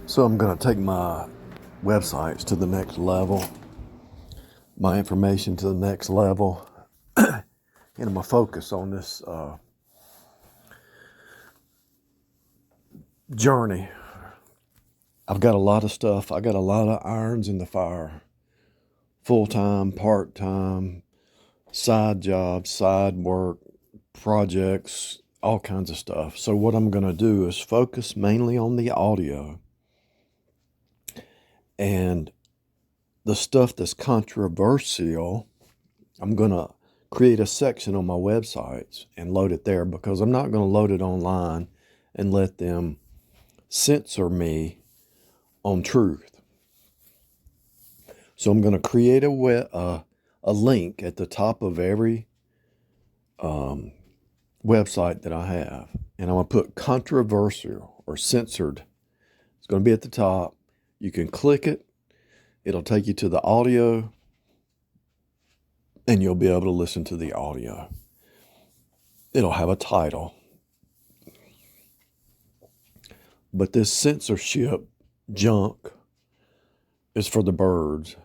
So I'm going to take my websites to the next level, my information to the next level, and I'm going to focus on this journey. I've got a lot of stuff. I got a lot of irons in the fire. Full-time, part-time, side jobs, side work, projects, all kinds of stuff. So what I'm going to do is focus mainly on the audio and the stuff that's controversial. I'm going to create a section on my websites and load it there because I'm not going to load it online and let them censor me on truth. So I'm going to create a link at the top of every website that I have, and I'm going to put controversial or censored. It's going to be at the top. You can click it. It'll take you to the audio, and you'll be able to listen to the audio. It'll have a title. But this censorship junk is for the birds.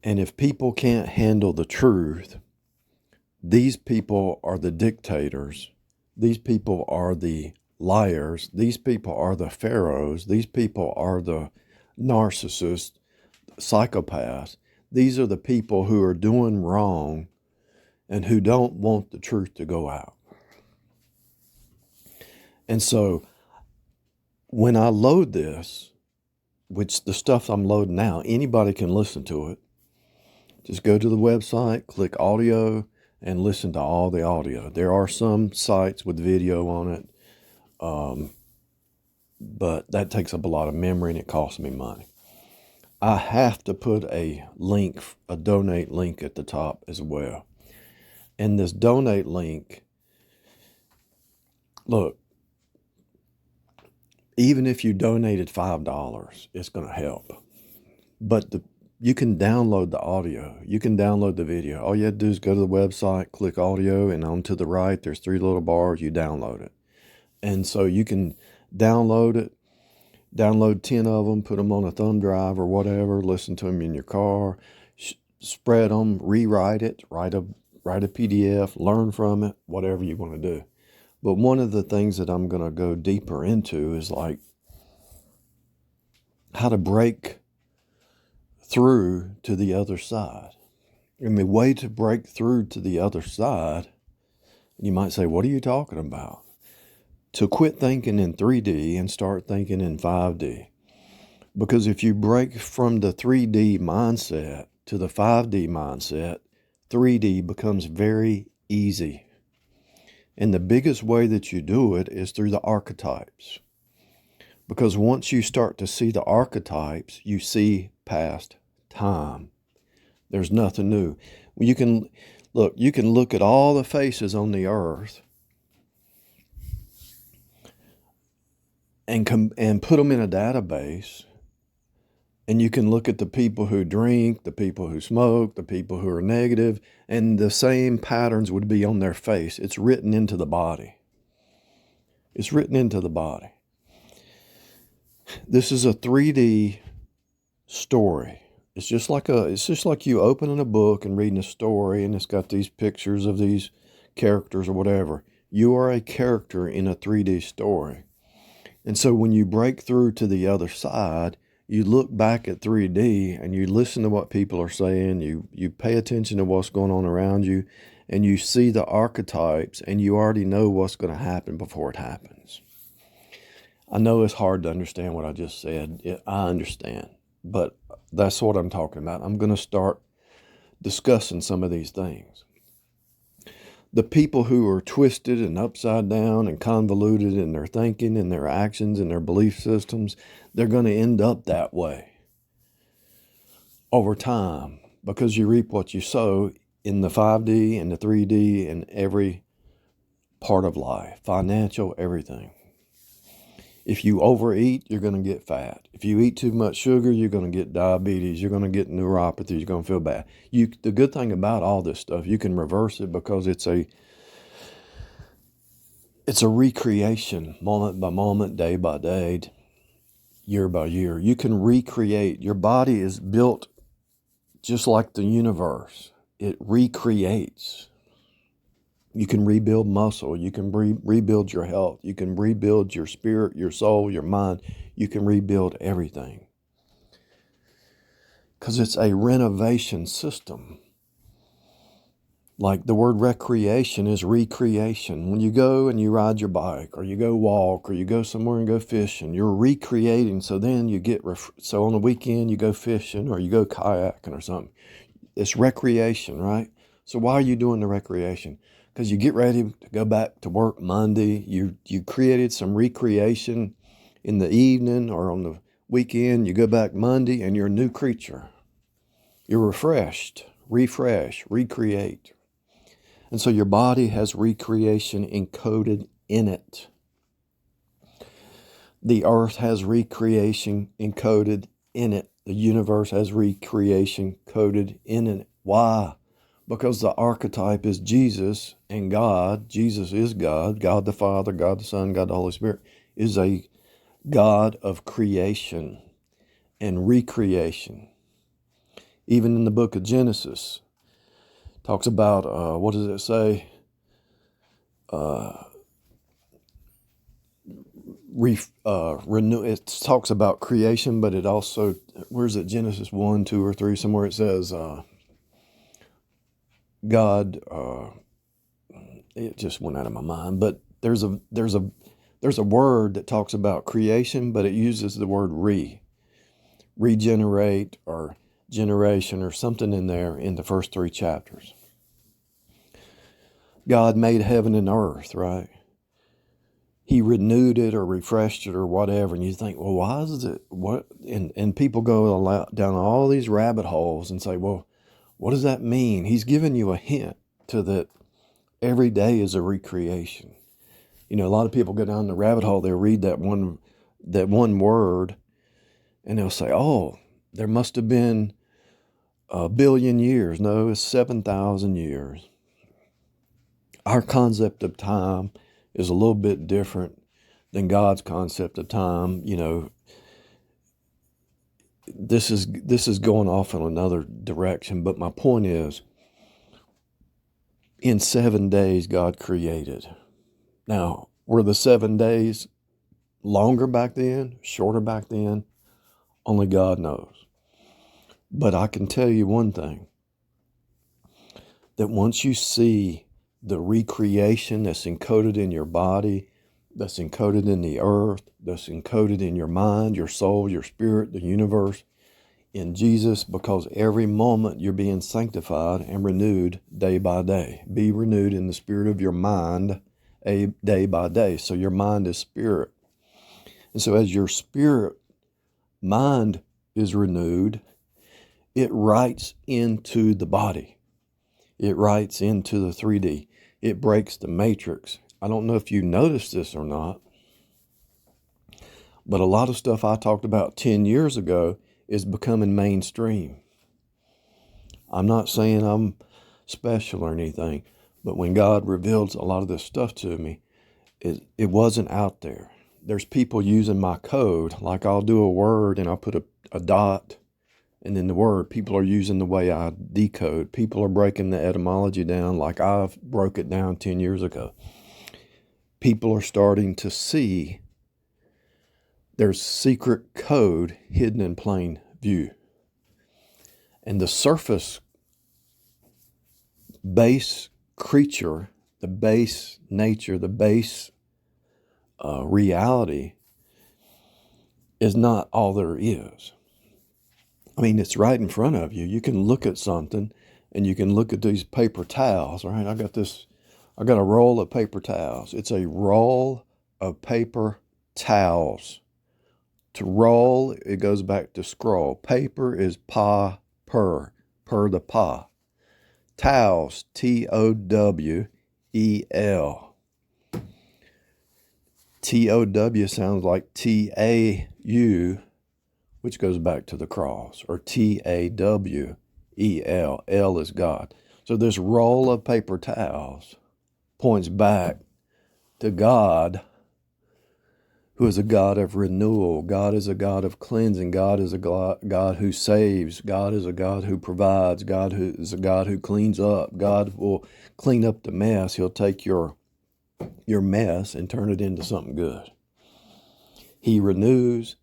And if people can't handle the truth, these people are the dictators. These people are the liars. These people are the pharaohs. These people are the narcissists, psychopaths. These are the people who are doing wrong and who don't want the truth to go out. And so when I load this, which the stuff I'm loading now, anybody can listen to it. Just go to the website, click audio, and listen to all the audio. There are some sites with video on it, but that takes up a lot of memory and it costs me money. I have to put a link, a donate link at the top as well. And this donate link, look, even if you donated $5, it's going to help. But you can download the audio. You can download the video. All you have to do is go to the website, click audio, and on to the right, there's 3 little bars. You download it. And so you can download it, download 10 of them, put them on a thumb drive or whatever, listen to them in your car, spread them, rewrite it, write a PDF, learn from it, whatever you want to do. But one of the things that I'm going to go deeper into is like how to break through to the other side. And the way to break through to the other side, you might say, what are you talking about? To quit thinking in 3D and start thinking in 5D. Because if you break from the 3D mindset to the 5D mindset, 3D becomes very easy. And the biggest way that you do it is through the archetypes. Because once you start to see the archetypes, you see past time. There's nothing new. You can look at all the faces on the earth and put them in a database, and you can look at the people who drink, the people who smoke, the people who are negative, and the same patterns would be on their face. It's written into the body. It's written into the body. This is a 3D story. It's just like you opening a book and reading a story, and it's got these pictures of these characters or whatever. You are a character in a 3D story. And so when you break through to the other side, you look back at 3D and you listen to what people are saying, you pay attention to what's going on around you, and you see the archetypes, and you already know what's going to happen before it happens. I know it's hard to understand what I just said. I understand, but that's what I'm talking about. I'm going to start discussing some of these things. The people who are twisted and upside down and convoluted in their thinking and their actions and their belief systems, they're going to end up that way over time, because you reap what you sow in the 5D and the 3D and every part of life, financial, everything. If you overeat, you're going to get fat. If you eat too much sugar, you're going to get diabetes. You're going to get neuropathy. You're going to feel bad. The good thing about all this stuff, you can reverse it because it's a recreation, moment by moment, day by day. year by year. You can recreate. Your body is built just like the universe. It recreates. You can rebuild muscle. You can rebuild your health. You can rebuild your spirit, your soul, your mind. You can rebuild everything. Because it's a renovation system. Like the word recreation is recreation. When you go and you ride your bike, or you go walk, or you go somewhere and go fishing, you're recreating. So then you get, so on the weekend you go fishing, or you go kayaking or something. It's recreation, right? So why are you doing the recreation? Because you get ready to go back to work Monday. You created some recreation in the evening or on the weekend. You go back Monday and you're a new creature. You're refreshed, refresh, recreate. And so your body has recreation encoded in it. The earth has recreation encoded in it. The universe has recreation coded in it. Why? Because the archetype is Jesus and God. Jesus is God. God the Father, God the Son, God the Holy Spirit is a God of creation and recreation. Even in the book of Genesis, talks about, what does it say? Renew. It talks about creation, but it also, where's it? Genesis 1, 2, or 3, somewhere it says, God, it just went out of my mind, but there's a word that talks about creation, but it uses the word regenerate or generation or something in there in the first 3 chapters. God made heaven and earth, right? He renewed it or refreshed it or whatever. And you think, well, why is it, what? And people go down all these rabbit holes and say, well, what does that mean? He's given you a hint to that every day is a recreation. You know, a lot of people go down the rabbit hole, they'll read that one word and they'll say, oh, there must have been 1 billion years. No, it's 7,000 years. Our concept of time is a little bit different than God's concept of time. You know, this is going off in another direction, but my point is, in 7 days God created. Now, were the 7 days longer back then, shorter back then? Only God knows. But I can tell you one thing, that once you see the recreation that's encoded in your body, that's encoded in the earth, that's encoded in your mind, your soul, your spirit, the universe, in Jesus, because every moment you're being sanctified and renewed day by day. Be renewed in the spirit of your mind day by day. So your mind is spirit. And so as your spirit mind is renewed, it writes into the body. It writes into the 3D. It breaks the matrix. I don't know if you noticed this or not, but a lot of stuff I talked about 10 years ago is becoming mainstream. I'm not saying I'm special or anything, but when God revealed a lot of this stuff to me, it wasn't out there. There's people using my code, like I'll do a word and I'll put a dot and then the word. People are using the way I decode. People are breaking the etymology down like I broke it down 10 years ago. People are starting to see there's secret code hidden in plain view. And the surface base creature, the base nature, the base reality is not all there is. I mean, it's right in front of you. You can look at something and you can look at these paper towels, right? I got a roll of paper towels. It's a roll of paper towels. To roll, it goes back to scroll. Paper is per the pa. Towels, Towel. TOW sounds like TAU, which goes back to the cross, or TAWEL. L is God. So this roll of paper towels points back to God, who is a God of renewal. God is a God of cleansing. God is a God who saves. God is a God who provides. God is a God who cleans up. God will clean up the mess. He'll take your mess and turn it into something good. He renews.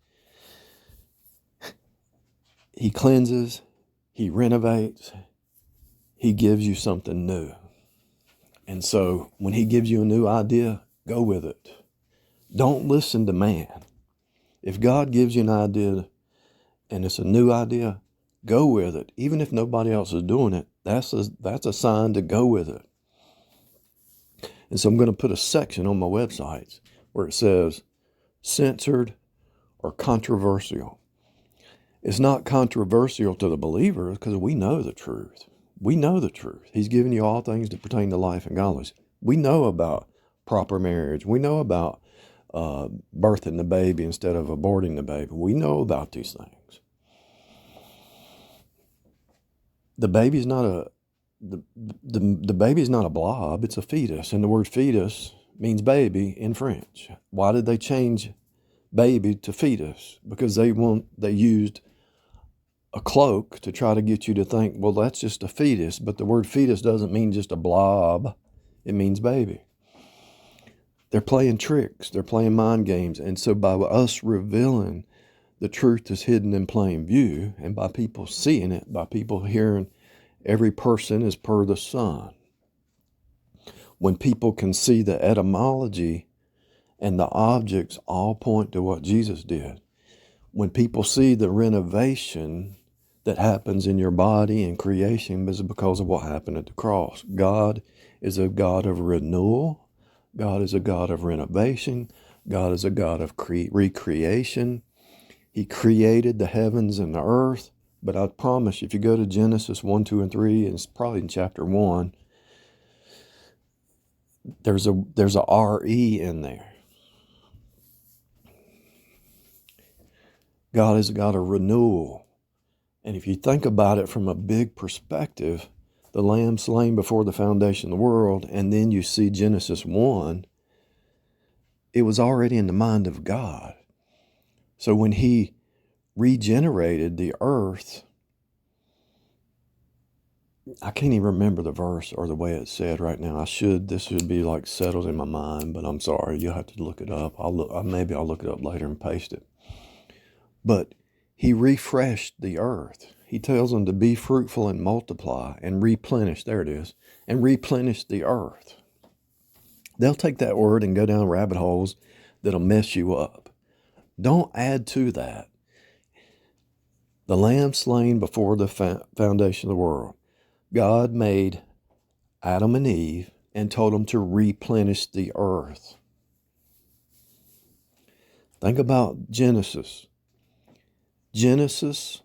He cleanses. He renovates. He gives you something new. And so when he gives you a new idea, go with it. Don't listen to man. If God gives you an idea and it's a new idea, go with it. Even if nobody else is doing it, that's a sign to go with it. And so I'm going to put a section on my websites where it says censored or controversial. It's not controversial to the believer because we know the truth. We know the truth. He's given you all things that pertain to life and godliness. We know about proper marriage. We know about birthing the baby instead of aborting the baby. We know about these things. The baby's not the baby's not a blob. It's a fetus, and the word fetus means baby in French. Why did they change baby to fetus? Because they used a cloak to try to get you to think, well, that's just a fetus. But the word fetus doesn't mean just a blob. It means baby. They're playing tricks. They're playing mind games. And so by us revealing the truth that's hidden in plain view, and by people seeing it, by people hearing every person is per the Son, when people can see the etymology and the objects all point to what Jesus did, when people see the renovation that happens in your body and creation is because of what happened at the cross. God is a God of renewal. God is a God of renovation. God is a God of recreation. He created the heavens and the earth. But I promise you, if you go to Genesis 1, 2, and 3, and it's probably in chapter 1, there's a R-E in there. God is a God of renewal. And if you think about it from a big perspective, the lamb slain before the foundation of the world, and then you see Genesis 1, it was already in the mind of God. So when he regenerated the earth, I can't even remember the verse or the way it's said right now. This should be like settled in my mind, but I'm sorry. You'll have to look it up. Maybe I'll look it up later and paste it. But he refreshed the earth. He tells them to be fruitful and multiply and replenish. There it is. And replenish the earth. They'll take that word and go down rabbit holes that'll mess you up. Don't add to that. The lamb slain before the foundation of the world. God made Adam and Eve and told them to replenish the earth. Think about Genesis. Genesis,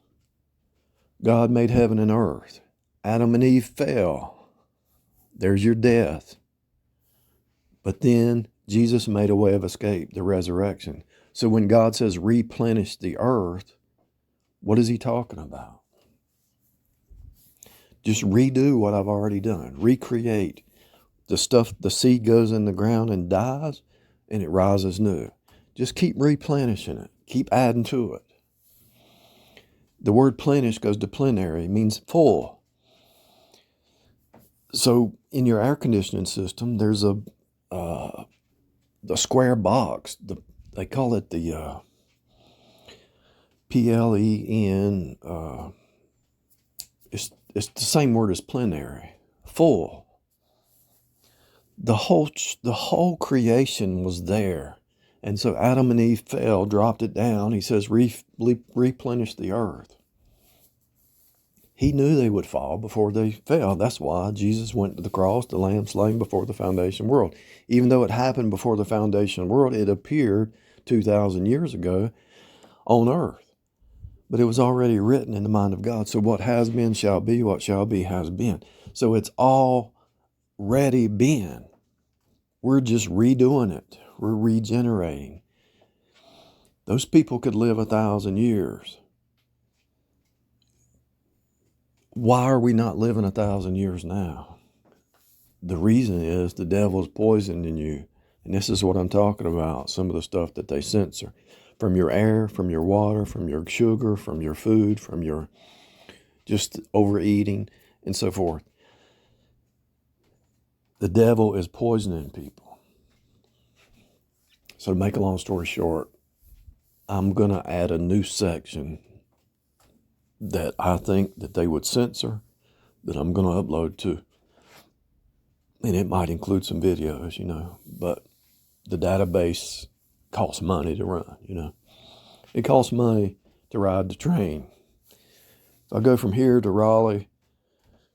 God made heaven and earth. Adam and Eve fell. There's your death. But then Jesus made a way of escape, the resurrection. So when God says replenish the earth, what is he talking about? Just redo what I've already done. Recreate. The seed goes in the ground and dies, and it rises new. Just keep replenishing it. Keep adding to it. The word plenish goes to plenary. It means full. So in your air conditioning system, there's the square box. They call it the PLEN. It's the same word as plenary. Full. The whole creation was there. And so Adam and Eve fell, dropped it down. He says, replenish the earth. He knew they would fall before they fell. That's why Jesus went to the cross, the lamb slain before the foundation of the world. Even though it happened before the foundation of the world, it appeared 2,000 years ago on earth. But it was already written in the mind of God. So what has been shall be, what shall be has been. So it's already been. We're just redoing it. We're regenerating. Those people could live 1,000 years. Why are we not living 1,000 years now? The reason is the devil's poisoning you And this is what I'm talking about, some of the stuff that they censor. From your air, from your water, from your sugar, from your food, from your just overeating, and so forth. The devil is poisoning people. So to make a long story short, I'm going to add a new section that I think that they would censor, that I'm going to upload to. And it might include some videos, but the database costs money to run, It costs money to ride the train. If I go from here to Raleigh,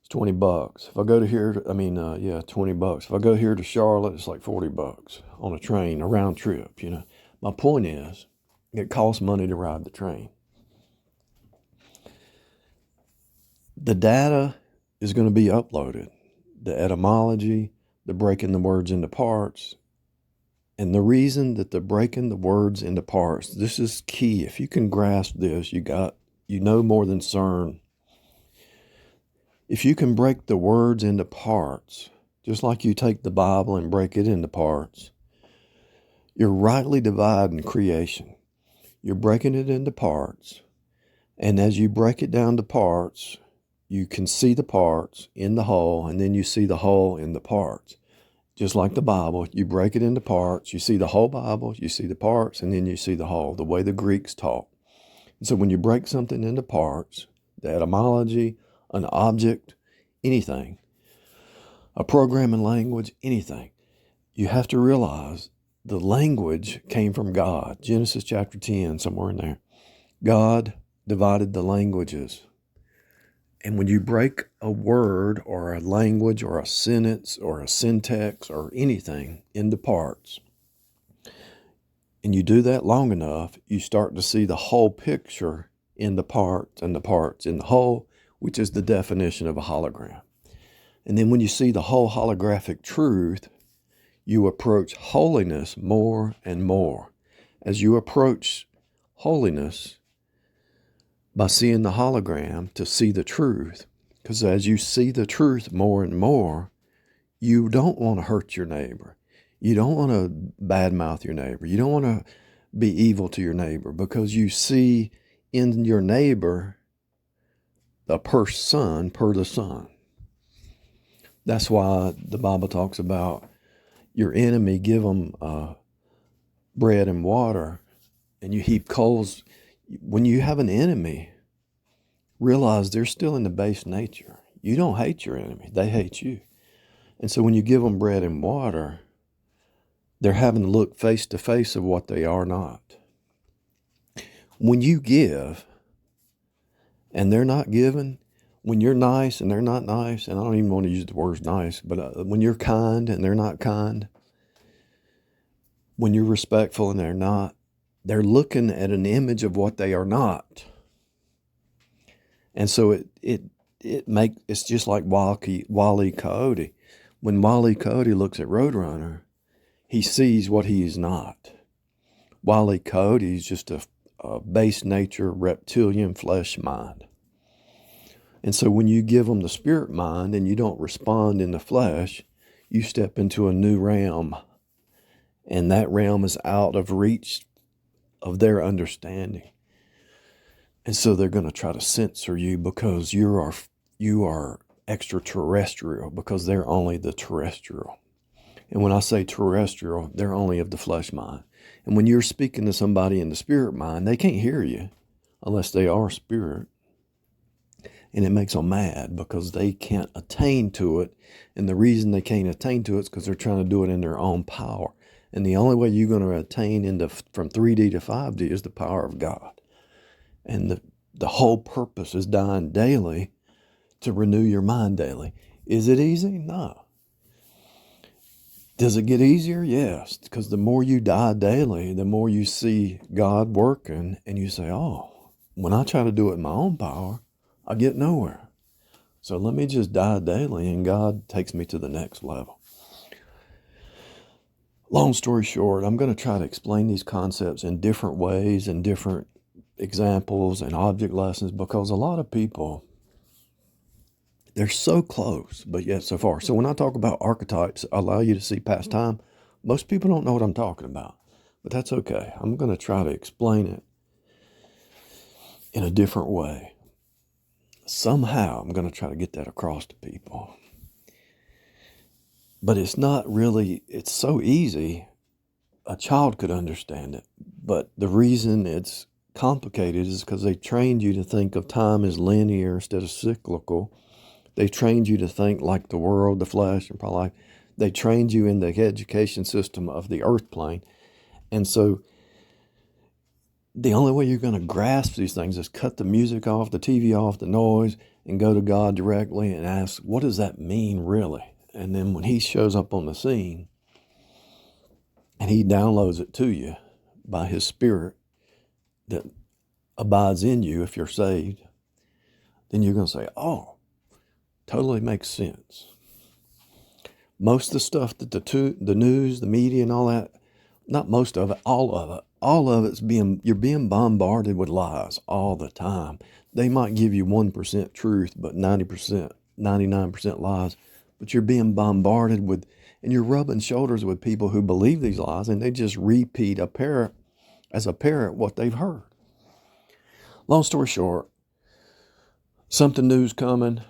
it's $20. If I go to here, $20. If I go here to Charlotte, it's like $40 on a train, a round trip, My point is, it costs money to ride the train. The data is going to be uploaded. The etymology, the breaking the words into parts. And the reason that the breaking the words into parts, this is key. If you can grasp this, you know more than CERN. If you can break the words into parts, just like you take the Bible and break it into parts, you're rightly dividing creation. You're breaking it into parts. And as you break it down to parts, you can see the parts in the whole, and then you see the whole in the parts. Just like the Bible, you break it into parts, you see the whole Bible, you see the parts, and then you see the whole, the way the Greeks taught. And so when you break something into parts, the etymology, an object, anything, a programming language, anything, you have to realize the language came from God. Genesis chapter 10, somewhere in there. God divided the languages. And when you break a word or a language or a sentence or a syntax or anything into parts, and you do that long enough, you start to see the whole picture in the parts and the parts in the whole, which is the definition of a hologram. And then when you see the whole holographic truth, you approach holiness more and more. As you approach holiness, by seeing the hologram to see the truth. Because as you see the truth more and more, you don't want to hurt your neighbor. You don't want to badmouth your neighbor. You don't want to be evil to your neighbor because you see in your neighbor the person per the Son. That's why the Bible talks about your enemy, give them bread and water, and you heap coals. When you have an enemy, realize they're still in the base nature. You don't hate your enemy. They hate you. And so when you give them bread and water, they're having to look face to face of what they are not. When you give and they're not giving, when you're nice and they're not nice, and I don't even want to use the word nice, but when you're kind and they're not kind, when you're respectful and they're not, they're looking at an image of what they are not. And so it's just like Wile E. Coyote. When Wile E. Coyote looks at Roadrunner, he sees what he is not. Wile E. Coyote is just a base nature reptilian flesh mind. And so when you give them the spirit mind and you don't respond in the flesh, you step into a new realm. And that realm is out of reach of their understanding. And so they're going to try to censor you because you are extraterrestrial, because they're only the terrestrial. And when I say terrestrial, they're only of the flesh mind. And when you're speaking to somebody in the spirit mind, they can't hear you unless they are spirit. And it makes them mad because they can't attain to it. And the reason they can't attain to it is because they're trying to do it in their own power. And the only way you're going to attain from 3D to 5D is the power of God. And the whole purpose is dying daily to renew your mind daily. Is it easy? No. Does it get easier? Yes. Because the more you die daily, the more you see God working, and you say, oh, when I try to do it in my own power, I get nowhere. So let me just die daily, and God takes me to the next level. Long story short, I'm going to try to explain these concepts in different ways and different examples and object lessons, because a lot of people, they're so close, but yet so far. So when I talk about archetypes, I allow you to see past time, Most people don't know what I'm talking about, but that's okay. I'm going to try to explain it in a different way. Somehow I'm going to try to get that across to people. But it's not really, it's so easy, a child could understand it. But the reason it's complicated is because they trained you to think of time as linear instead of cyclical. They trained you to think like the world, the flesh, and probably they trained you in the education system of the earth plane. And so the only way you're going to grasp these things is cut the music off, the TV off, the noise, and go to God directly and ask, what does that mean really? And then when he shows up on the scene and he downloads it to you by his spirit that abides in you if you're saved, then you're going to say, oh, totally makes sense. Most of the stuff that the news, the media and all that, not most of it, all of it's you're being bombarded with lies all the time. They might give you 1% truth, but 90%, 99% lies. But you're being bombarded with, and you're rubbing shoulders with people who believe these lies, and they just repeat as a parrot what they've heard. Long story short, something new's coming.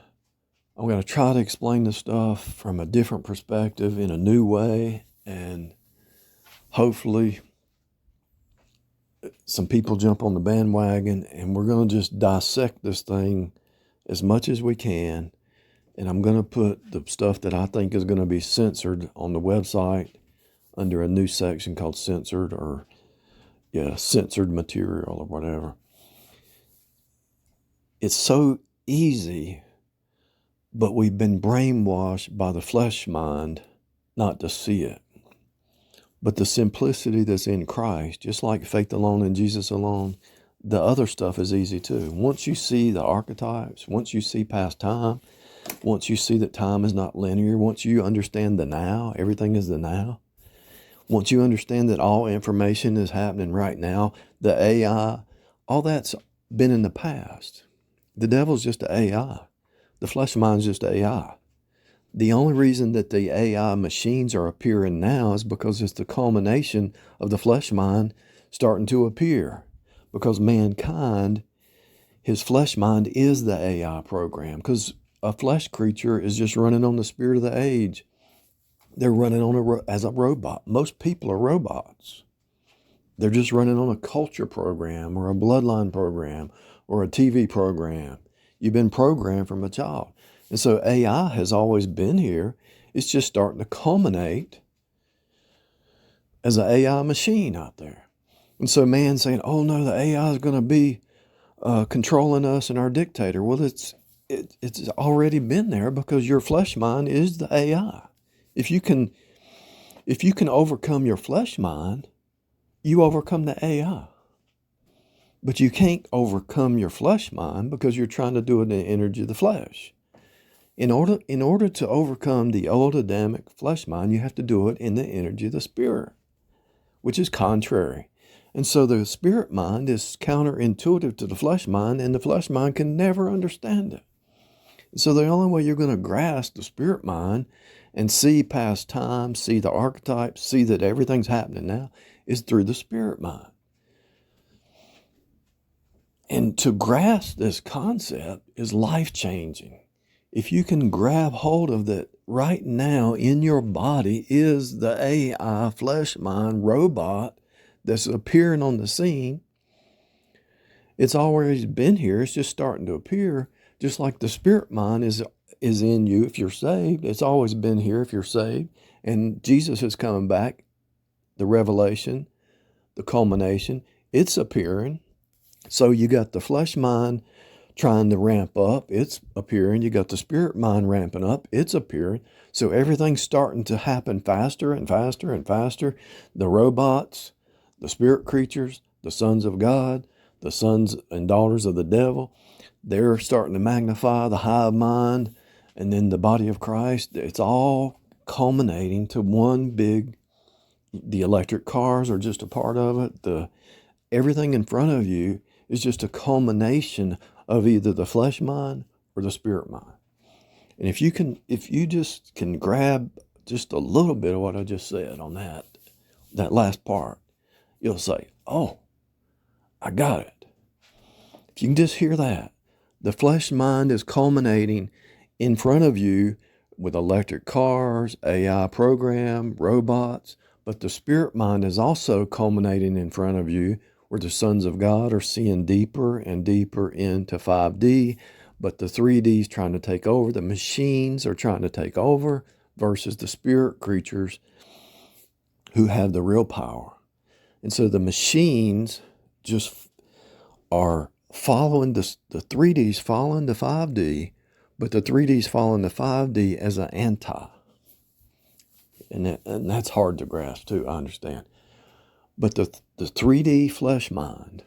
I'm going to try to explain the stuff from a different perspective in a new way, and hopefully some people jump on the bandwagon, and we're going to just dissect this thing as much as we can. And I'm going to put the stuff that I think is going to be censored on the website under a new section called censored censored material or whatever. It's so easy, but we've been brainwashed by the flesh mind not to see it. But the simplicity that's in Christ, just like faith alone and Jesus alone, the other stuff is easy too. Once you see the archetypes, once you see past time, once you see that time is not linear, once you understand the now, everything is the now. Once you understand that all information is happening right now, the AI, all that's been in the past. The devil's just an AI. The flesh mind's just AI. The only reason that the AI machines are appearing now is because it's the culmination of the flesh mind starting to appear. Because mankind, his flesh mind is the AI program. Because a flesh creature is just running on the spirit of the age. They're running on as a robot. Most people are robots. They're just running on a culture program or a bloodline program or a TV program. You've been programmed from a child. And so AI has always been here. It's just starting to culminate as an AI machine out there. And so man's saying, oh no, the AI is going to be controlling us and our dictator. Well, it's already been there because your flesh mind is the AI. If you can overcome your flesh mind, you overcome the AI. But you can't overcome your flesh mind because you're trying to do it in the energy of the flesh. In order to overcome the old Adamic flesh mind, you have to do it in the energy of the spirit, which is contrary. And so the spirit mind is counterintuitive to the flesh mind, and the flesh mind can never understand it. So the only way you're going to grasp the spirit mind and see past time, see the archetypes, see that everything's happening now, is through the spirit mind. And to grasp this concept is life-changing. If you can grab hold of that right now in your body is the AI flesh mind robot that's appearing on the scene. It's always been here. It's just starting to appear. Just like the spirit mind is in you if you're saved. It's always been here if you're saved. And Jesus is coming back. The revelation, the culmination, it's appearing. So you got the flesh mind trying to ramp up, it's appearing. You got the spirit mind ramping up, it's appearing. So everything's starting to happen faster and faster and faster. The robots, the spirit creatures, the sons of God, the sons and daughters of the devil, they're starting to magnify the hive mind, and then the body of Christ. It's all culminating to one big, the electric cars are just a part of it. Everything in front of you is just a culmination of either the flesh mind or the spirit mind. And if you just can grab just a little bit of what I just said on that last part, you'll say, oh, I got it. If you can just hear that, the flesh mind is culminating in front of you with electric cars, AI program, robots, but the spirit mind is also culminating in front of you where the sons of God are seeing deeper and deeper into 5D, but the 3D is trying to take over. The machines are trying to take over versus the spirit creatures who have the real power. And so the machines just are following the 3D's following the 5D, but the 3D's following the 5D as an anti. And that's hard to grasp too, I understand. But the 3D flesh mind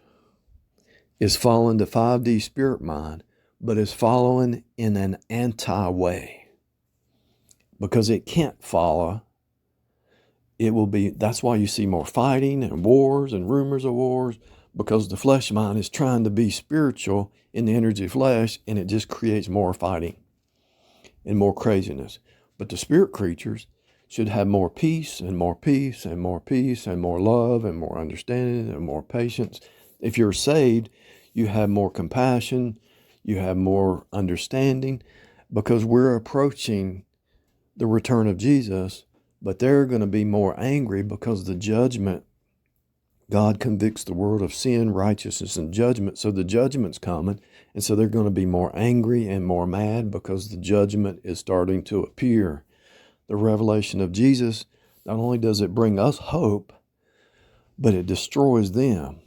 is following the 5D spirit mind, but is following in an anti-way. Because it can't follow. It will be, that's why you see more fighting and wars and rumors of wars, because the flesh mind is trying to be spiritual in the energy flesh, and it just creates more fighting and more craziness. But the spirit creatures should have more peace and more peace and more peace and more love and more understanding and more patience. If you're saved, you have more compassion, you have more understanding, because we're approaching the return of Jesus, but they're going to be more angry because the judgment, God convicts the world of sin, righteousness, and judgment. So the judgment's coming. And so they're going to be more angry and more mad because the judgment is starting to appear. The revelation of Jesus, not only does it bring us hope, but it destroys them.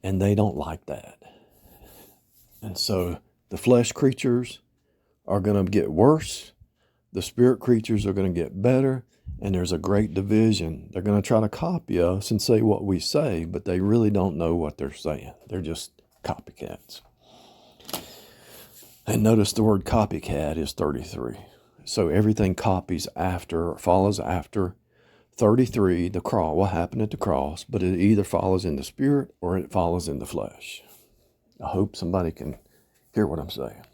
And they don't like that. And so the flesh creatures are going to get worse. The spirit creatures are going to get better. And there's a great division. They're going to try to copy us and say what we say, but they really don't know what they're saying. They're just copycats. And notice the word copycat is 33. So everything copies after or follows after 33, the cross, what happened at the cross, but it either follows in the spirit or it follows in the flesh. I hope somebody can hear what I'm saying.